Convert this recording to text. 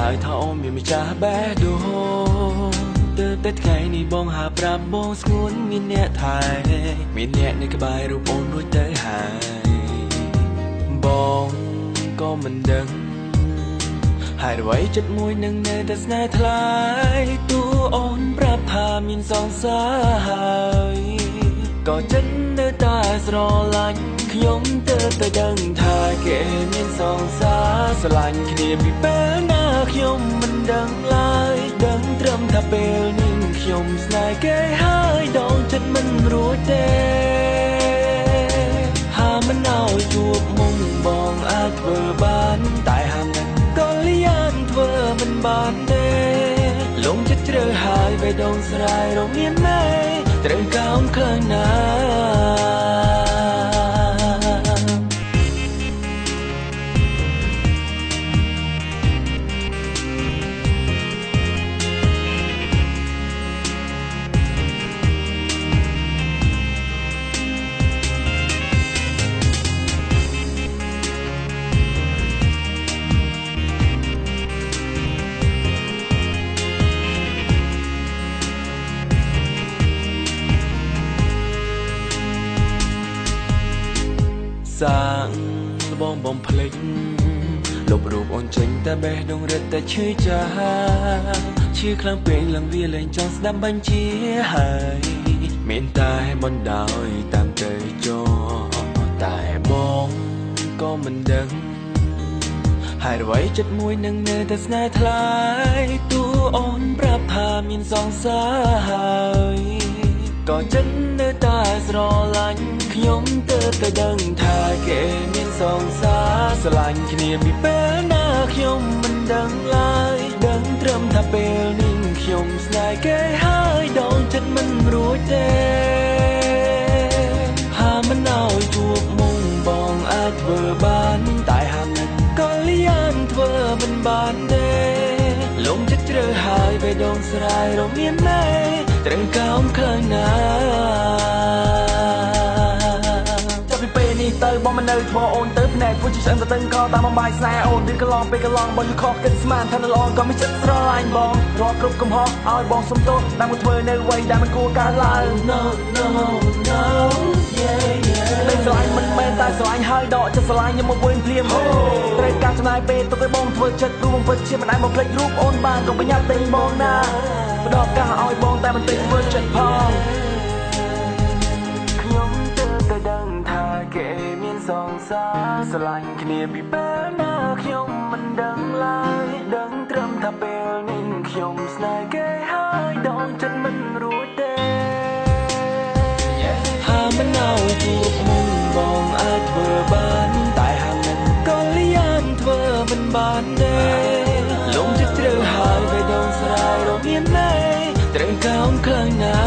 ហើយថាអូនមានម្ចាស់បេះដូងទើបតែថ្ងៃនេះបងហាប្រាប់បងស្ងួនមានអ្នកថែមានអ្នកនៅក្បែររូបអូនរួចទៅហើយបងក៏មិនដឹងហើយអ្វីចិត្តមួយនឹងនៅតែស្នេហ៍ថ្លៃទូអូនប្រាប់ថាមានសង្សារហើយក៏ចិត្តនៅតែស្រឡាញ់ខ្ញុំទើបតែដឹងថាគេមានសង្សារស្រឡាញ់គ្នាពីពេលណាខ្ញុំមិនដឹងឡើយដឹងត្រឹមថាពេលនេះខ្ញុំស្នេហ៍គេហើយដងចិត្តមិនរួចទេហាមិនឲ្យជួបមុំបងអាចធ្វើបានតែហាមិនក៏លៀនធ្វើមិនបានទេលងចិត្តជ្រើហើយបេះដូងស្រែរមានមេត្រូវកោនខ្លាំងណាសាងលបងបំភ្លេចលុបរូបអូនចេញតែបេះដូងរឹតតែឈឺចាឈឺខ្លាំងពេកឡើងវាលែងចង់ស្ដាប់បញ្ជាហើយមានតែបណ្ដោយតាមទៅចោតែបងក៏មិនដឹងហើយអ្វីចិត្តមួយនឹងនៅតែស្នេហ៍ថ្លៃទូអូនប្រាប់ថាមានសង្សារហើយក៏ចិត្តនៅតែស្រឡាញ់ខ្ញុំទើបតែដឹងថាគេមានសង្សារស្រឡាញ់គ្នាពីពេលណាខ្ញុំមិនដឹងឡើយដឹងត្រឹមថាពេលនេះខ្ញុំស្នេហ៍គេហើយដងចិត្តមិនរួចទេហាមិនឲ្យជួបមុំបងអាចធ្វើបានតែហាមិនក៏លៀនធ្វើមិនបានទេលងចិត្តជ្រើហើយបេះដូងស្រែរមានមេត្រូវកោនខ្លាំងណាចាប់ពីពេលនេះទៅបងមិននៅធ្វើអូនទៅភ្នែកពួកជាឆ្អឹងទៅតឹងកតាមបំបាយស្នេហ៍អូនឬកន្លងពេលកន្លងបងយូរខកគិតស្មានថានៅល្អក៏មានចិត្តស្រឡាញ់បងរកគ្រប់កំហុសឲ្យបងសុំទោសដែលមកធ្វើនៅអ្វីដែលមិនគួរកើតឡើង No yeah ពេលស្រឡាញ់មិនមែនតែស្រឡាញ់ហើយដកចិត្តស្រឡាញ់ខ្ញុំមកវិញភ្លាមត្រូវការចំណាយពេលទុកឲ្យបងធ្វើចិត្តព្រោះបងពិតជាមិនអាចមកភ្លេចរូបអូនបានក៏ប្រញាប់ទិញបងណាផ្ដល់ឱកាសឲ្យបងតែមិនតិចធ្វើចិត្តផងខ្ញុំទើបតែដឹងថាគេមានសង្សារស្រឡាញ់គ្នាពីពេលណាខ្ញុំមិនដឹងឡើយដឹងត្រឹមថាពេលនេះខ្ញុំស្នេហ៍គេហើយដងចិត្តមិនរួចទេហាមិនឲ្យជួបមុំបងអាចធ្វើបានតែហាមិនក៏លៀនធ្វើមិនបានទេលងចិត្តជ្រើហើយបេះដូងស្រែរមានមេត្រូវកោនខ្លាំងណា